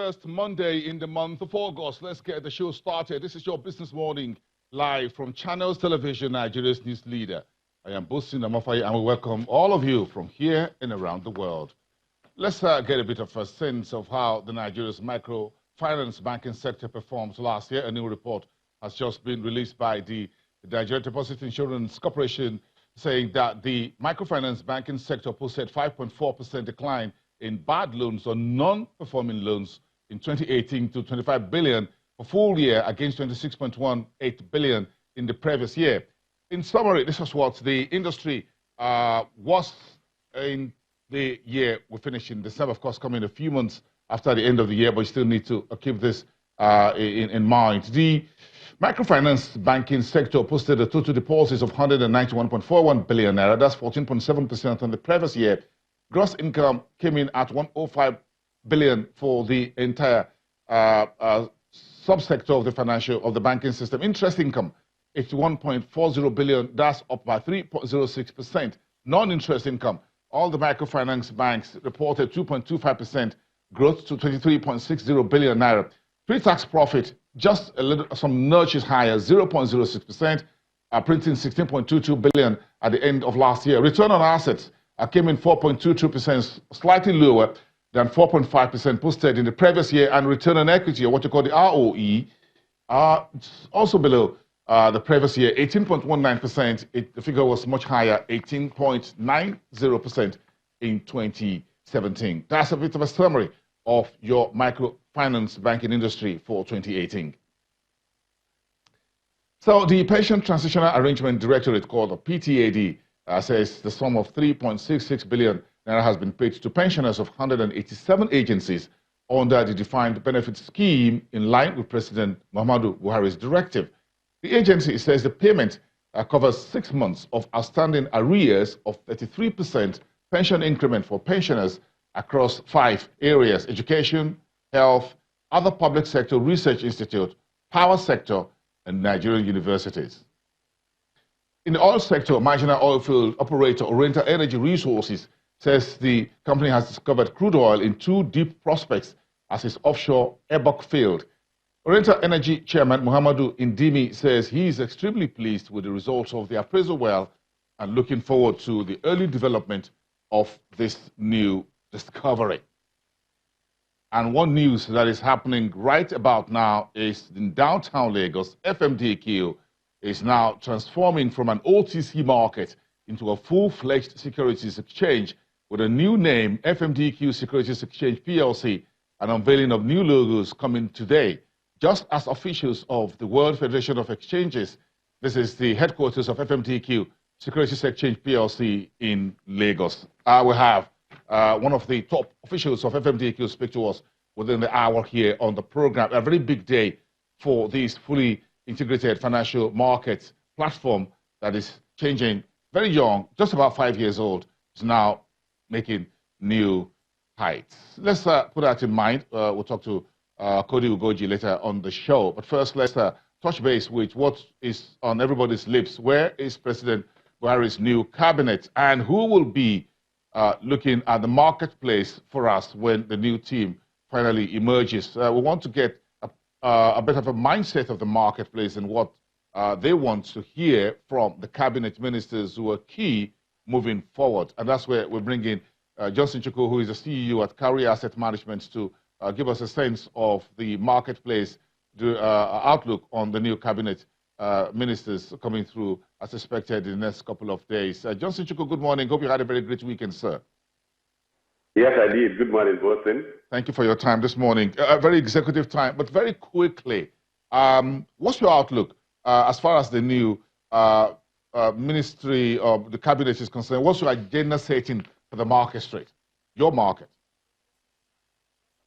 first Monday in the month of August. Let's get the show started. This is your Business Morning, live from Channels Television, Nigeria's news leader. I am Bosin Amafai, and we welcome all of you from here and around the world. Let's get a bit of a sense of how the Nigeria's microfinance banking sector performed last year. A new report has just been released by the Nigeria Deposit Insurance Corporation, saying that the microfinance banking sector posted 5.4% decline in bad loans or non-performing loans in 2018 to 25 billion for full year against 26.18 billion in the previous year. In summary, this is what the industry was in the year we finished in December, of course, coming a few months after the end of the year, but you still need to keep this in mind. The microfinance banking sector posted a total deposits of 191.41 billion naira. That's 14.7% on the previous year. Gross income came in at 105 billion for the entire subsector of the banking system. Interest income, 81.40 billion. That's up by 3.06%. Non-interest income, all the microfinance banks reported 2.25% growth to 23.60 billion naira. Pre-tax profit, just some notches higher, 0.06%, printing 16.22 billion at the end of last year. Return on assets came in 4.22%, slightly lower than 4.5% posted in the previous year, and return on equity, or what you call the ROE, also below the previous year, 18.19%. The figure was much higher, 18.90% in 2017. That's a bit of a summary of your microfinance banking industry for 2018. So the Pension Transitional Arrangement Directorate, called the PTAD, says the sum of 3.66 billion naira has been paid to pensioners of 187 agencies under the defined benefit scheme in line with President Muhammadu Buhari's directive. The agency says the payment covers 6 months of outstanding arrears of 33% pension increment for pensioners across 5 areas: education, health, other public sector research institute, power sector, and Nigerian universities. In the oil sector, marginal oil field operator Oriental Energy Resources says the company has discovered crude oil in 2 deep prospects as its offshore Ebok field. Oriental Energy Chairman Muhammadu Indimi says he is extremely pleased with the results of the appraisal well and looking forward to the early development of this new discovery. And one news that is happening right about now is in downtown Lagos, FMDQ is now transforming from an OTC market into a full-fledged securities exchange with a new name, FMDQ Securities Exchange PLC, an unveiling of new logos coming today. Just as officials of the World Federation of Exchanges, this is the headquarters of FMDQ Securities Exchange PLC in Lagos. We have one of the top officials of FMDQ speak to us within the hour here on the program. A very big day for this fully integrated financial markets platform that is changing, very young, just about 5 years old, is now making new heights. Let's put that in mind. We'll talk to Kodi Ugoji later on the show. But first, let's touch base with what is on everybody's lips. Where is President Buhari's new cabinet, and who will be looking at the marketplace for us when the new team finally emerges? We want to get a bit of a mindset of the marketplace and what they want to hear from the cabinet ministers who are key moving forward. And that's where we're bringing Johnson Chukwu, who is the CEO at Carry Asset Management, to give us a sense of the marketplace, the outlook on the new cabinet ministers coming through as expected in the next couple of days. Johnson Chukwu, good morning. Hope you had a very great weekend, sir. Yes, I did. Good morning, Wilson. Thank you for your time this morning. A very executive time, but very quickly, what's your outlook as far as the new ministry of the cabinet is concerned? What's your agenda setting for the market straight, your market?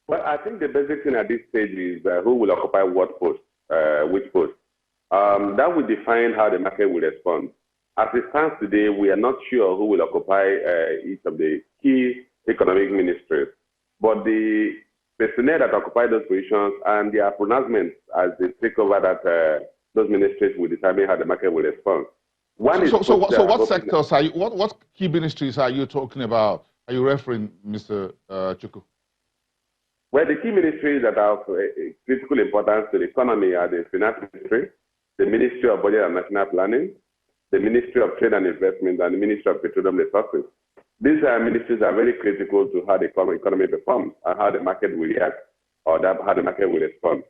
Well, I think the basic thing at this stage is who will occupy what post, which post. That will define how the market will respond. As it stands today, we are not sure who will occupy each of the key economic ministries, but the personnel that occupy those positions and their pronouncements as they take over those ministries will determine how the market will respond. So what sectors are you, what key ministries are you talking about? Are you referring, Mr. Chukwu? Well, the key ministries that are of critical importance to the economy are the Finance Ministry, the Ministry of Budget and National Planning, the Ministry of Trade and Investment, and the Ministry of Petroleum Resources. These ministries are very critical to how the economy performs and how the market will react or how the market will respond.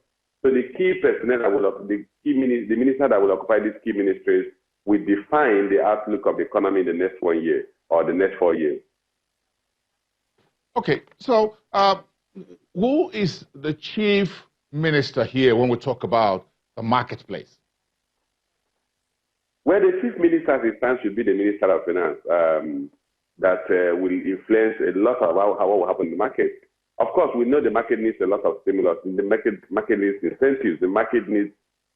So the key personnel the minister that will occupy these key ministries will define the outlook of the economy in the next 1 year or the next 4 years. Okay, so who is the chief minister here when we talk about the marketplace? Well, the chief minister at this time should be the Minister of Finance. That will influence a lot of what will happen in the market. Of course, we know the market needs a lot of stimulus. The market needs incentives. The market needs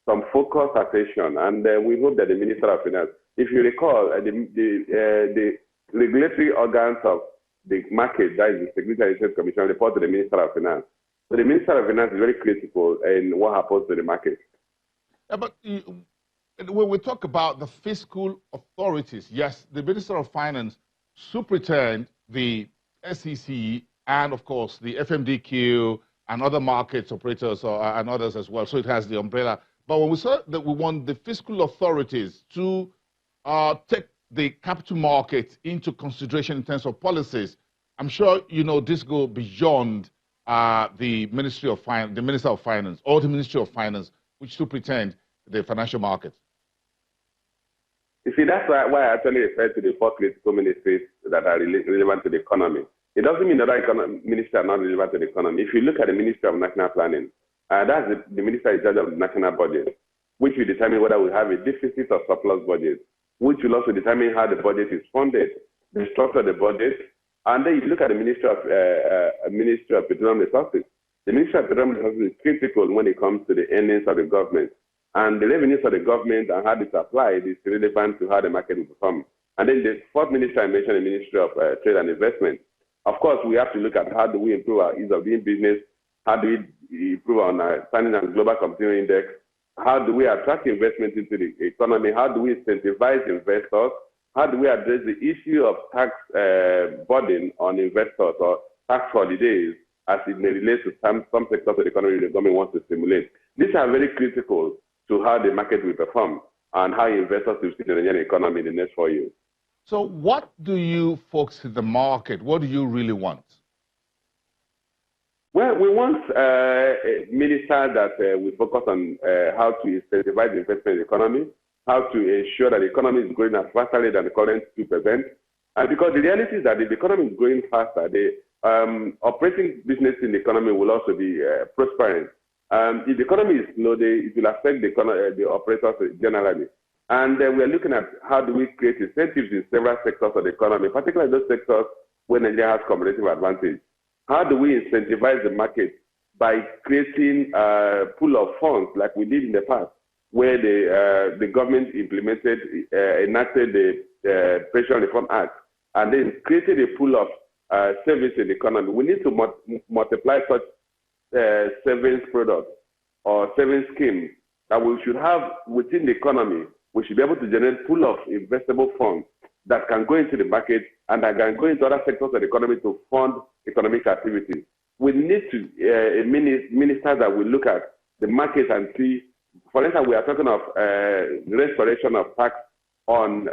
some focused attention. And we hope that the Minister of Finance, if you recall, the regulatory organs of the market, that is the Securities and Exchange Commission, report to the Minister of Finance. So the Minister of Finance is very critical in what happens to the market. Yeah, but when we talk about the fiscal authorities, yes, the Minister of Finance superintend the SEC and, of course, the FMDQ and other markets operators and others as well. So it has the umbrella. But when we say that we want the fiscal authorities to take the capital market into consideration in terms of policies, I'm sure you know this goes beyond the Ministry of Finance, the Minister of Finance, or the Ministry of Finance, which superintend the financial markets. You see, that's why I actually refer to the 4 critical ministries that are relevant to the economy. It doesn't mean that other ministries are not relevant to the economy. If you look at the Ministry of National Planning, that's the minister in charge of the national budget, which will determine whether we have a deficit or surplus budget, which will also determine how the budget is funded, the structure of the budget. And then you look at the Ministry of Petroleum Resources. The Ministry of Petroleum Resources is critical when it comes to the earnings of the government. And the revenues of the government and how it's applied is relevant to how the market will perform. And then the 4th minister I mentioned, the Ministry of Trade and Investment. Of course, we have to look at how do we improve our ease of doing business, how do we improve on our standing and global competition index, how do we attract investment into the economy, how do we incentivize investors, how do we address the issue of tax burden on investors or tax holidays as it may relate to some sectors of the economy the government wants to stimulate. These are very critical to how the market will perform and how investors will see the Nigerian economy in the next 4 years. So what do you folks in the market, what do you really want? Well, we want a minister that will focus on how to incentivize the investment in the economy, how to ensure that the economy is growing at a faster rate than the current 2%. And because the reality is that if the economy is growing faster, the operating business in the economy will also be prospering. If the economy is slow, it will affect the operators generally. And we are looking at how do we create incentives in several sectors of the economy, particularly those sectors where Nigeria has competitive advantage. How do we incentivize the market by creating a pool of funds like we did in the past, where the government enacted the Pension Reform Act, and then created a pool of savings in the economy? We need to multiply such savings products or savings schemes that we should have within the economy. We should be able to generate a pool of investable funds that can go into the market and that can go into other sectors of the economy to fund economic activity. We need to a minister that will look at the market and see. For instance, we are talking of restoration of tax on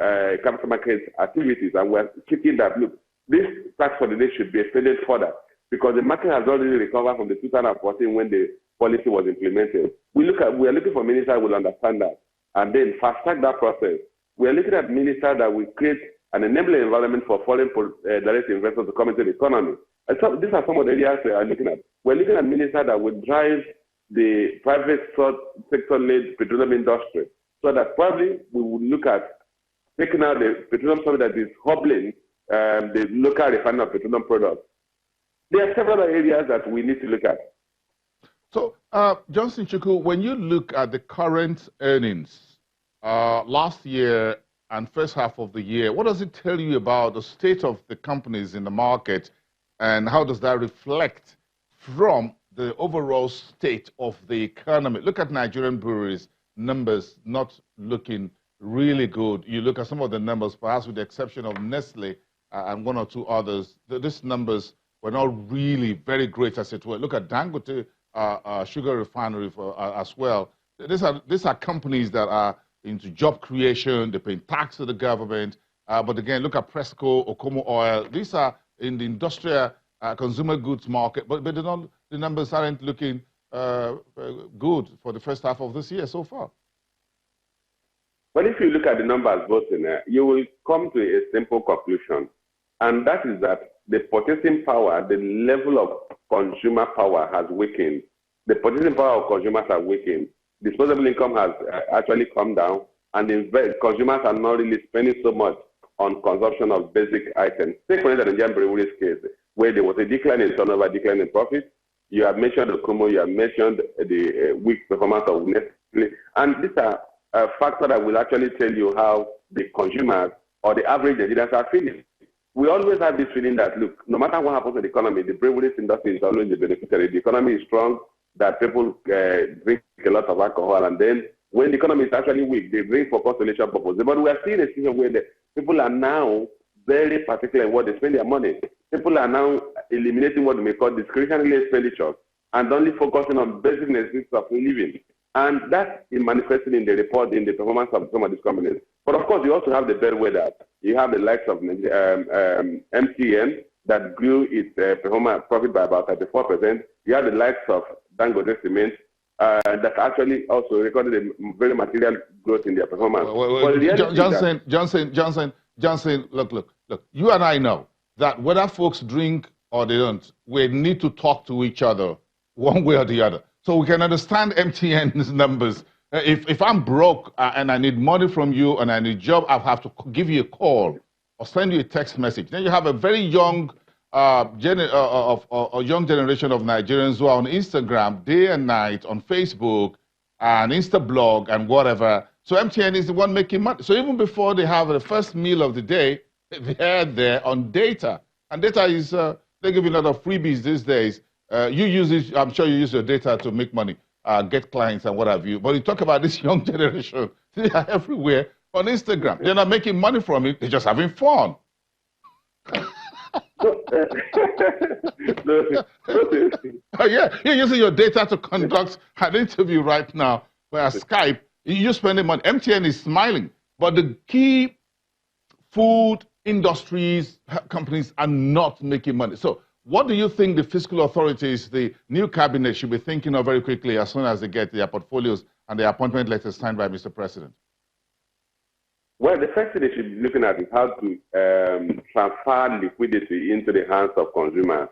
capital market activities, and we're seeking that, look, this tax holiday should be extended further because the market has already recovered from the 2014 when the policy was implemented. We are looking for ministers who will understand that and then fast-track that process. We are looking at ministers that will create an enabling environment for foreign direct investors to come into the economy. And so these are some of the areas we are looking at. We're looking at ministers that will drive the private sector-led petroleum industry so that probably we will look at taking out the petroleum sector that is hobbling the local refining of petroleum products. There are several areas that we need to look at. So, Johnson Chukwu, when you look at the current earnings last year and first half of the year, what does it tell you about the state of the companies in the market, and how does that reflect from the overall state of the economy? Look at Nigerian breweries, numbers not looking really good. You look at some of the numbers, perhaps with the exception of Nestle and one or two others, these numbers were not really very great, as it were. Look at Dangote sugar refinery as well. These are companies that are into job creation. They pay tax to the government. But again, look at Presco, Okomo Oil. These are in the industrial consumer goods market, but the numbers aren't looking good for the first half of this year so far. But if you look at the numbers both in there, you will come to a simple conclusion, and that is that the purchasing power, the level of consumer power has weakened. The purchasing power of consumers has weakened. Disposable income has actually come down, and consumers are not really spending so much on consumption of basic items. Take for instance the Nigerian breweries case, where there was a decline in turnover, decline in profit. You have mentioned the Kumo, you have mentioned the weak performance of Nestle, and these are factors that will actually tell you how the consumers or the average Nigerians are feeling. We always have this feeling that, look, no matter what happens to the economy, the breweries industry is always the beneficiary. The economy is strong, that people drink a lot of alcohol, and then when the economy is actually weak, they drink for consolation purposes. But we are seeing a situation where the people are now very particular in what they spend their money. People are now eliminating what we may call discretionary expenditure and only focusing on basic necessities of living. And that is manifested in the report, in the performance of some of these companies. But of course, you also have the bellwether. You have the likes of MTN that grew its profit by about 34%. You have the likes of Dangote Cement that actually also recorded a very material growth in their performance. Johnson, look. You and I know that whether folks drink or they don't, we need to talk to each other one way or the other. So we can understand MTN's numbers. If I'm broke and I need money from you and I need a job, I have to give you a call or send you a text message. Then you have a very young generation of Nigerians who are on Instagram day and night, on Facebook and Instablog and whatever. So MTN is the one making money. So even before they have the first meal of the day, they're there on data. And data is, they give you a lot of freebies these days. You use it, I'm sure you use your data to make money, get clients and what have you. But you talk about this young generation, they are everywhere on Instagram. They're not making money from it, they're just having fun. Yeah, you're using your data to conduct an interview right now via Skype. You're spending money. MTN is smiling, but the key food industries, companies are not making money. So what do you think the fiscal authorities, the new cabinet, should be thinking of very quickly as soon as they get their portfolios and their appointment letters signed by Mr. President? Well, the first thing they should be looking at is how to transfer liquidity into the hands of consumers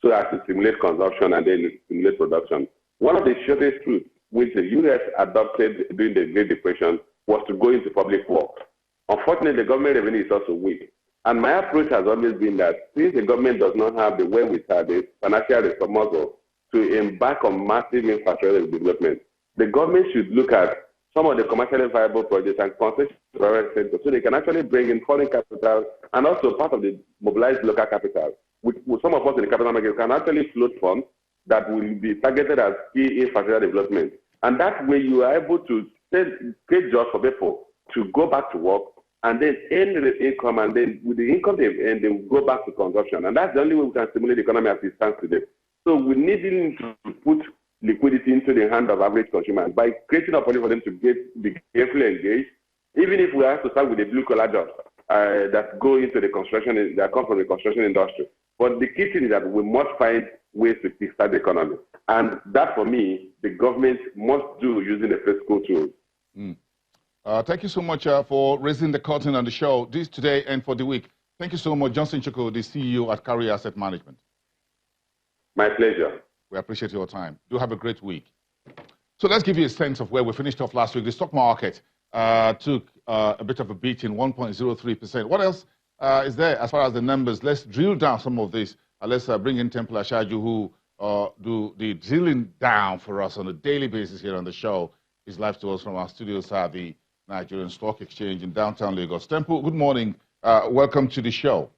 so as to stimulate consumption and then stimulate production. One of the shortest routes which the U.S. adopted during the Great Depression was to go into public works. Unfortunately, the government revenue is also weak. And my approach has always been that since the government does not have the wherewithal, the financial muscle to embark on massive infrastructure development, the government should look at some of the commercially viable projects and concession private sector so they can actually bring in foreign capital and also part of the mobilized local capital. With some of us in the capital market can actually float funds that will be targeted as key infrastructure development. And that way you are able to create jobs for people to go back to work and then earn the income, and then with the income they earn, they will go back to consumption. And that's the only way we can stimulate the economy as it stands today. So we need to put liquidity into the hand of average consumers by creating a policy for them to be carefully engaged, even if we have to start with the blue-collar jobs that go into the construction, that come from the construction industry. But the key thing is that we must find ways to kickstart the economy. And that, for me, the government must do using the fiscal tools. Thank you so much for raising the curtain on the show this today and for the week. Thank you so much, Johnson Chukwu, the CEO at Carrier Asset Management. My pleasure. We appreciate your time. Do have a great week. So let's give you a sense of where we finished off last week. The stock market took a bit of a beating, 1.03%. What else is there as far as the numbers? Let's drill down some of this. Let's bring in Temple Ashaju, who do the drilling down for us on a daily basis here on the show. He's live to us from our studios at the Nigerian Stock Exchange in downtown Lagos. Temple, good morning. Welcome to the show.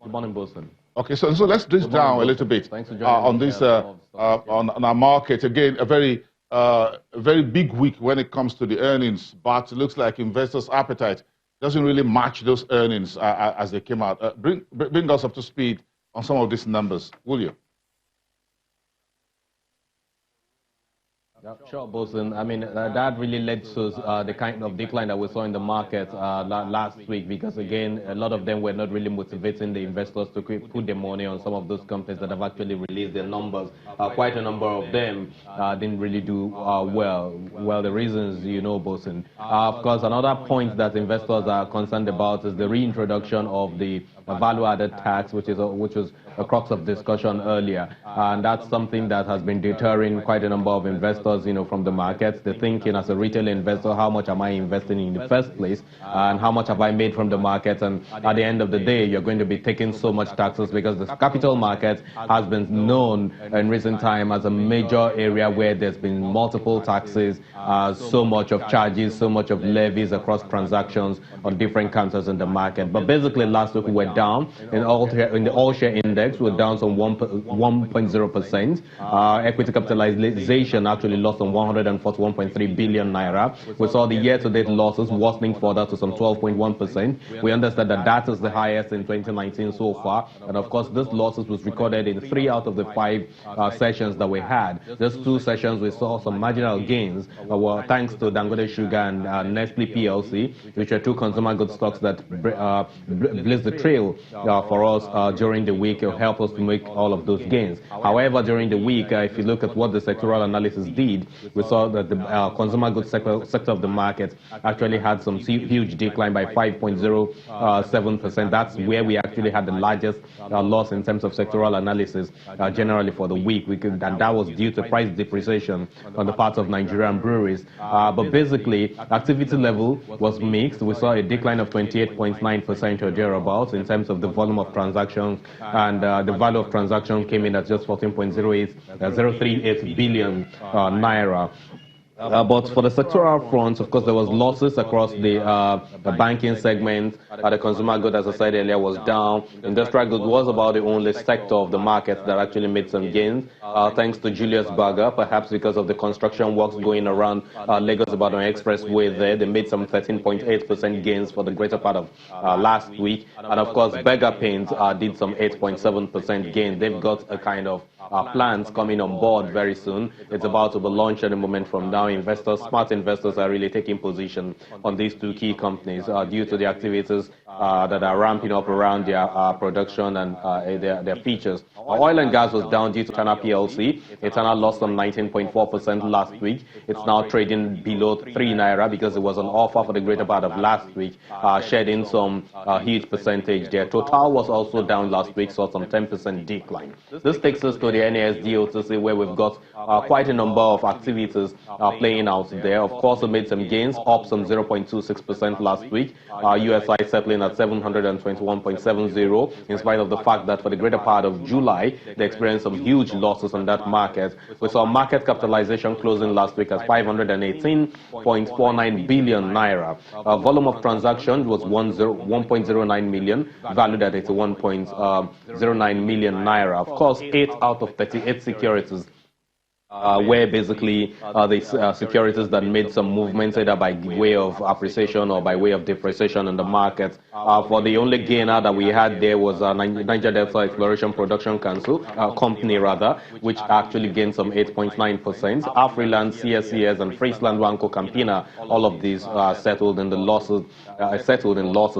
Good morning, Boston. Okay, so let's drill down a little bit on this on our market. Again, a very big week when it comes to the earnings, but it looks like investors' appetite doesn't really match those earnings as they came out. Bring us up to speed on some of these numbers, will you? Yeah, sure, Bosun. I mean, that really led to the kind of decline that we saw in the market last week, because again, a lot of them were not really motivating the investors to put their money on some of those companies that have actually released their numbers. Quite a number of them didn't really do well. Well, the reasons you know, Bosun. Of course, another point that investors are concerned about is the reintroduction of the value-added tax, which was a crux of discussion earlier, and that's something that has been deterring quite a number of investors, from the markets. They're thinking, as a retail investor, how much am I investing in the first place, and how much have I made from the market? And at the end of the day, you're going to be taking so much taxes, because the capital market has been known in recent time as a major area where there's been multiple taxes, so much of charges, so much of levies across transactions on different counters in the market. But basically, last week we were down in the all-share index. We're down some 1.0%. Equity capitalization actually lost some 141.3 billion naira. We saw the year-to-date losses worsening further to some 12.1%. We understand that that is the highest in 2019 so far. And of course, this losses was recorded in 3 out of the 5 sessions that we had. Just 2 sessions, we saw some marginal gains, thanks to Dangote Sugar and Nestle PLC, which are 2 consumer goods stocks that blazed the trail for us during the week. It'll help us to make all of those gains. However, during the week, if you look at what the sectoral analysis did, we saw that the consumer goods sector of the market actually had some huge decline by 5.07%. That's where we actually had the largest loss in terms of sectoral analysis generally for the week. And that was due to price depreciation on the part of Nigerian breweries. But basically, activity level was mixed. We saw a decline of 28.9% or thereabouts in terms of the volume of transactions, and the value of transaction came in at just 038 billion naira. But for the sectoral front, of course, there was losses across the banking segment. The consumer good, as I said earlier, was down. Industrial goods was about the only sector of the market that actually made some gains, thanks to Julius Berger, perhaps because of the construction works going around Lagos-Ibadan Expressway there. They made some 13.8% gains for the greater part of last week. And of course, Berger Paints did some 8.7% gain. They've got a kind of plans coming on board very soon. It's about to be launched at the moment. From now, smart investors are really taking position on these 2 key companies due to the activities that are ramping up around their production and their features. Oil and gas was down due to China PLC. Etana lost some 19.4% last week. It's now trading below 3 naira because it was on offer for the greater part of last week, shedding some huge percentage there. Total was also down last week, saw some 10% decline. This takes us to the NASD where we've got quite a number of activities playing out there. Of course, we made some gains, up some 0.26% last week. USI settling at 721.70, in spite of the fact that for the greater part of July, they experienced some huge losses on that market. We saw market capitalization closing last week as 518.49 billion naira. Volume of transactions was 1.09 million, valued at 81.09 million naira. Of course, 8 out of 38 securities where basically the securities that made some movements either by way of appreciation or by way of depreciation in the market. For the only gainer that we had there was Niger Delta Exploration Production Company, which actually gained some 8.9%. Afriland, CSCS, and Friesland Wanko Campina, all of these settled in losses.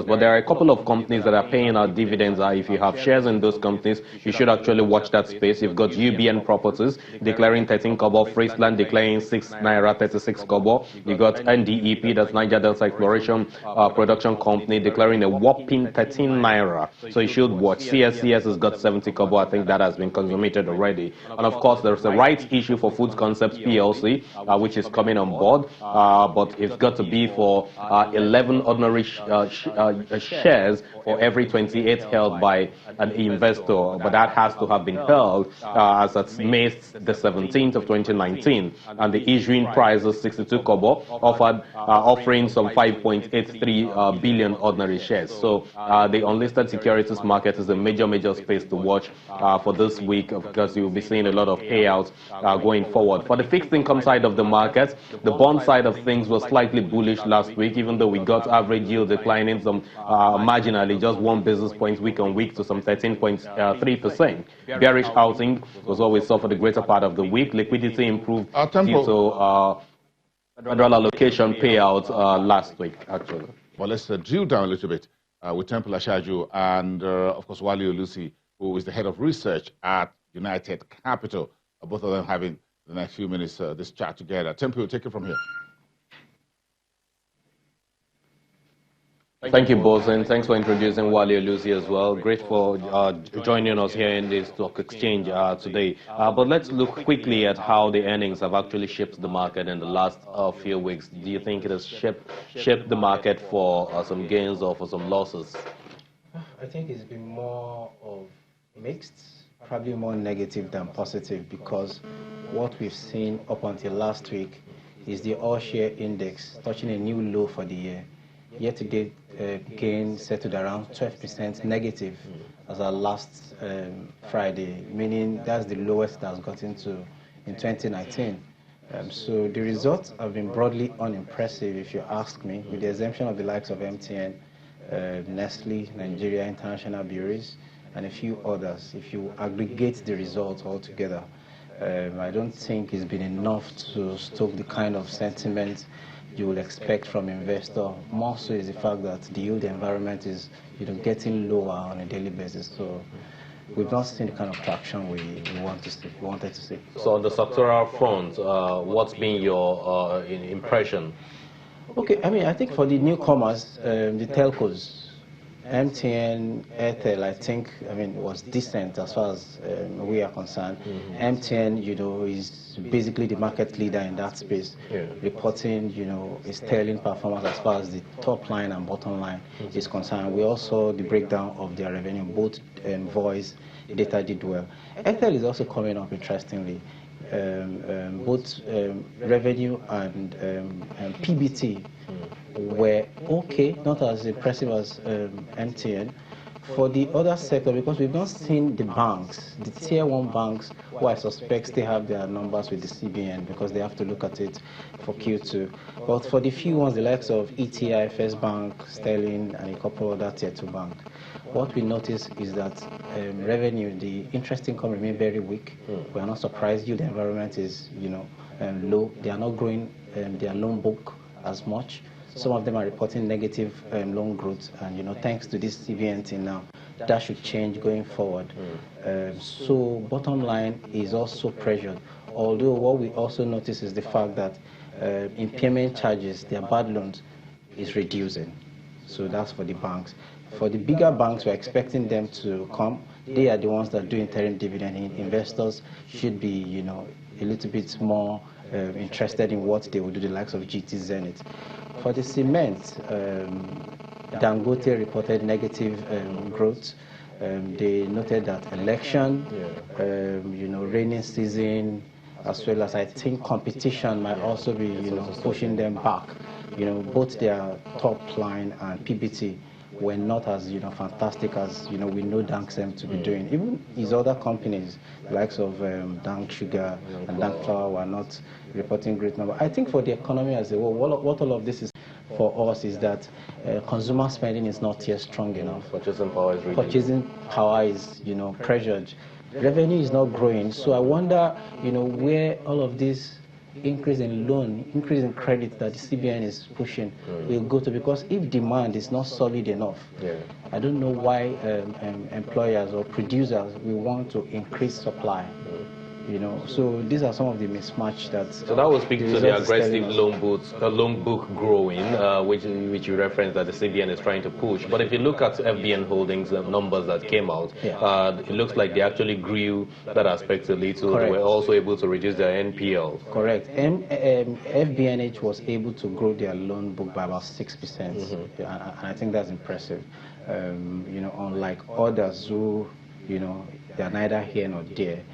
But there are a couple of companies that are paying out dividends. If you have shares in those companies, you should actually watch that space. You've got UBN Properties declaring 13 kobo, Friesland declaring 6 naira 36 kobo. You got NDEP, that's Niger Delta Exploration Production Company, declaring a whopping 13 naira. So you should watch. CSCS has got 70 kobo. I think that has been consummated already. And of course, there's a rights issue for Foods Concepts PLC, which is coming on board. But it's got to be for 11 ordinary shares for every 28 held by an investor. But that has to have been held as at May the 17th. 15th of 2019, and the issuing price is 62 kobo, offering some 5.83 billion ordinary shares. So the unlisted securities market is a major space to watch for this week, because you'll be seeing a lot of payouts going forward. For the fixed income side of the market, the bond side of things was slightly bullish last week, even though we got average yield declining some marginally, just 1 basis point week on week to some 13.3%. Bearish outing was what we saw for the greater part of the week. Liquidity improved due to federal allocation payouts last week, actually. Well, let's drill down a little bit with Temple Ashaju and, of course, Wale Olusi, who is the head of research at United Capital. Both of them having the next few minutes this chat together. Temple, take it from here. Thank you, Bosun. Thanks for introducing Wale Olusi as well. Great for joining us here in this stock exchange today. But let's look quickly at how the earnings have actually shaped the market in the last few weeks. Do you think it has shaped the market for some gains or for some losses? I think it's been more of mixed, probably more negative than positive, because what we've seen up until last week is the all-share index touching a new low for the year. Year-to-date gain settled around 12% negative as our last Friday, meaning that's the lowest that's gotten to in 2019. So the results have been broadly unimpressive, if you ask me, with the exemption of the likes of MTN, Nestle, Nigeria International Breweries, and a few others. If you aggregate the results altogether, I don't think it's been enough to stoke the kind of sentiment you will expect from investor. More so is the fact that the yield environment is getting lower on a daily basis. So we've not seen the kind of traction we wanted to see. So on the sectoral front, what's been your impression? Okay, I think for the newcomers, the telcos, MTN, Airtel, I think, was decent as far as we are concerned. MTN, is basically the market leader in that space, reporting, a sterling performance as far as the top line and bottom line is concerned. We also the breakdown of their revenue, both voice, data did well. Airtel is also coming up interestingly. Both revenue and PBT were okay, not as impressive as MTN. For the other sector, because we've not seen the banks, the tier 1 banks, who I suspect still have their numbers with the CBN because they have to look at it for Q2. But for the few ones, the likes of ETI, First Bank, Sterling, and a couple other tier 2 banks, what we notice is that revenue, the interest income remain very weak. We are not surprised. Yield environment is, low. They are not growing their loan book as much. Some of them are reporting negative loan growth, and thanks to this CBN thing now, that should change going forward. So bottom line is also pressured. Although what we also notice is the fact that impairment charges, their bad loans, is reducing. So that's for the banks. For the bigger banks, we're expecting them to come. They are the ones that do interim dividend. Investors should be, a little bit more interested in what they will do, the likes of GT Zenith. For the cement, Dangote reported negative growth. They noted that election, rainy season, as well as I think competition might also be, pushing them back. Both their top line and PBT were not as fantastic as we know Danksem to be doing. Even his other companies, the likes of Dank Sugar and Dank Flour, were not reporting great numbers. I think for the economy as a whole, what all of this is for us is that consumer spending is not yet strong enough. Purchasing power is pressured. Revenue is not growing. So I wonder, where all of this increase in loan, increase in credit that the CBN is pushing will go to, because if demand is not solid enough, I don't know why employers or producers will want to increase supply. So these are some of the mismatch that. So that will speak to the aggressive loan book growing, which you referenced that the CBN is trying to push. But if you look at FBN Holdings numbers that came out, it looks like they actually grew that aspect a little. Correct. They were also able to reduce their NPL. Correct. FBNH was able to grow their loan book by about 6%, and I think that's impressive. Unlike others who, they are neither here nor there.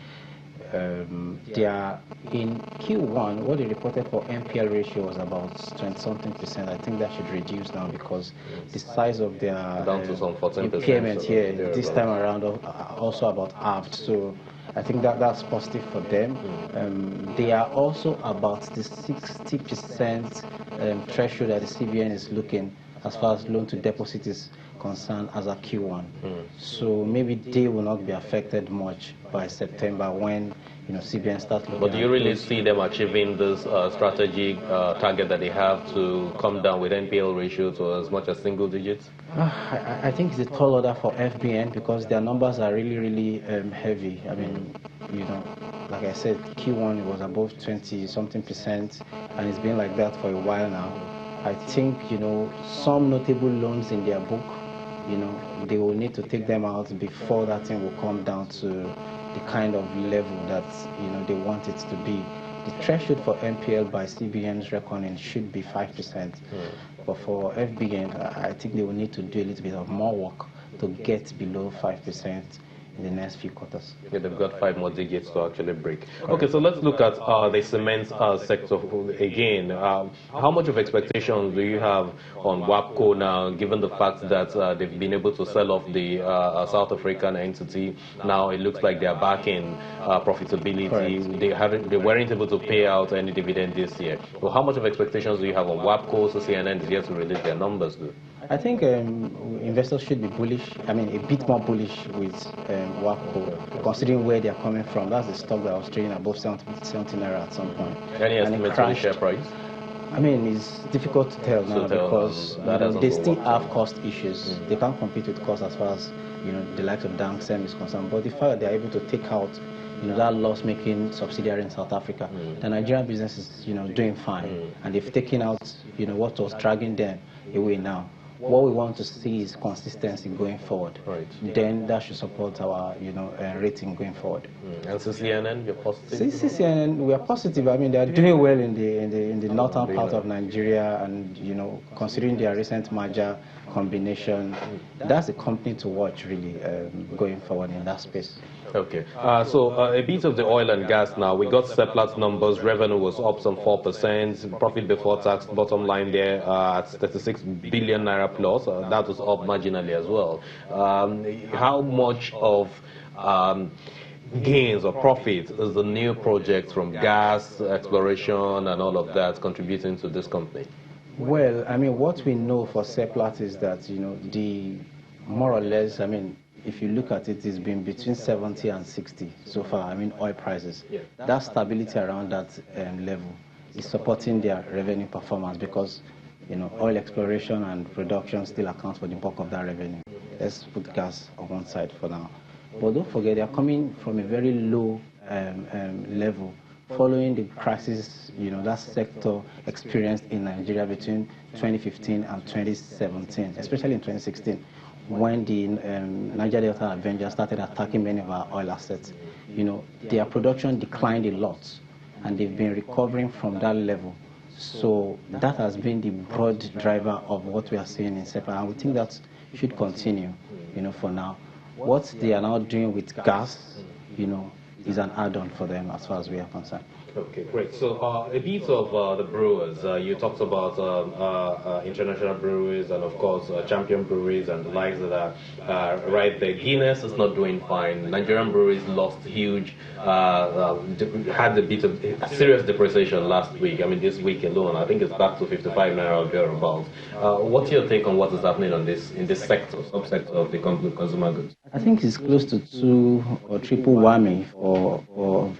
they are in Q1. What they reported for NPL ratio was about 20-something%. I think that should reduce now because the size of their down to some 14% impairment here this time around also about halved. So I think that's positive for them. They are also about the 60% threshold that the CBN is looking as far as loan to deposit is concerned as a Q1. So maybe they will not be affected much by September when CBN starts looking. But do you really see them achieving this strategic target that they have to come down with NPL ratio to as much as single digits? I think it's a tall order for FBN because their numbers are really heavy. I mean, like I said, Q1 was above 20-something%, and it's been like that for a while now. I think, some notable loans in their book, they will need to take them out before that thing will come down to the kind of level that, they want it to be. The threshold for NPL by CBN's reckoning should be 5%. But for FBN, I think they will need to do a little bit of more work to get below 5% in the next few quarters. Yeah, they've got 5 more digits to actually break. Okay, so let's look at the cement sector again. How much of expectations do you have on WAPCO now, given the fact that they've been able to sell off the South African entity? Now it looks like they are back in profitability. Correct. They weren't able to pay out any dividend this year. So how much of expectations do you have on WAPCO? So CNN is yet to release their numbers, though. I think investors should be bullish, a bit more bullish with WAPCO, considering where they are coming from. That's the stock that was trading above 70 naira at some point. Any estimates on the share price? It's difficult to tell now because they still have cost issues. They can't compete with cost as far as the likes of Danksem is concerned. But the fact that they are able to take out that loss-making subsidiary in South Africa, the Nigerian business is doing fine, and they've taken out what was dragging them away now. What we want to see is consistency going forward. Right. Then that should support our, rating going forward. And CNN, you're positive? CNN, we are positive. They are doing well in the northern part of Nigeria, and considering their recent merger combination, that's a company to watch really going forward in that space. Okay, so a bit of the oil and gas now. We got Seplat numbers. Revenue was up some 4%. Profit before tax, bottom line there at 36 billion naira plus. That was up marginally as well. How much of gains or profit is the new project from gas exploration and all of that contributing to this company? Well, what we know for Seplat is that the more or less, if you look at it, it's been between 70 and 60 so far. Oil prices. Yeah. That stability around that level is supporting their revenue performance because, oil exploration and production still accounts for the bulk of that revenue. Let's put gas on one side for now. But don't forget, they are coming from a very low level following the crisis, that sector experienced in Nigeria between 2015 and 2017, especially in 2016. When the Niger Delta Avengers started attacking many of our oil assets, their production declined a lot, and they've been recovering from that level. So that has been the broad driver of what we are seeing in Seplat, and we think that should continue, for now. What they are now doing with gas, is an add-on for them as far as we are concerned. Okay, great. So a bit of the brewers. You talked about international breweries and, of course, champion breweries and the likes that are right there. Guinness is not doing fine. Nigerian breweries lost huge, had a bit of serious depreciation last week. This week alone, I think it's back to 55 naira or thereabouts. What's your take on what is happening on this in this sector, subsector of the consumer goods? I think it's close to 2 or triple whammy for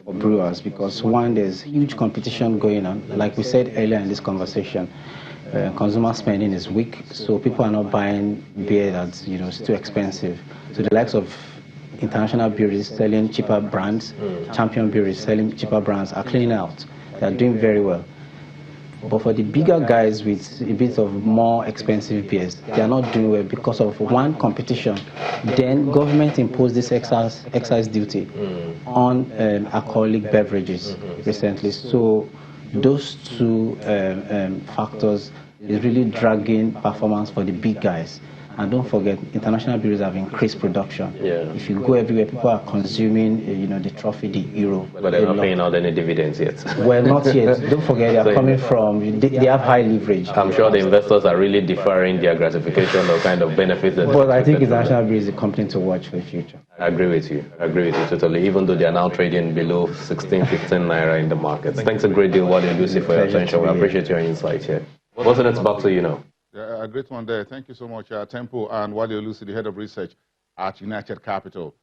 brewers because one, there's huge competition going on. Like we said earlier in this conversation, consumer spending is weak, so people are not buying beer that's it's too expensive. So the likes of international breweries selling cheaper brands, champion breweries selling cheaper brands are cleaning out. They are doing very well. But for the bigger guys with a bit of more expensive beers, they are not doing well because of one, competition. Then government imposed this excise duty on alcoholic beverages recently. So those two factors is really dragging performance for the big guys. And don't forget, international bureaus have increased production. Yeah. If you go everywhere, people are consuming, the trophy, the euro. But they're not paying out any dividends yet. Well, not yet. Don't forget, they are coming from, they have high leverage. I'm sure the investors are really deferring their gratification or kind of benefits. But I think international bureau is a company to watch for the future. I agree with you. I agree with you totally. Even though they are now trading below 16, 15 naira in the markets. Thanks a great deal, Wale Lucy, for your attention. We appreciate your insight here. What's the next back to you now? Yeah, a great one there. Thank you so much, Tempo and Wale Lucy, the head of research at United Capital.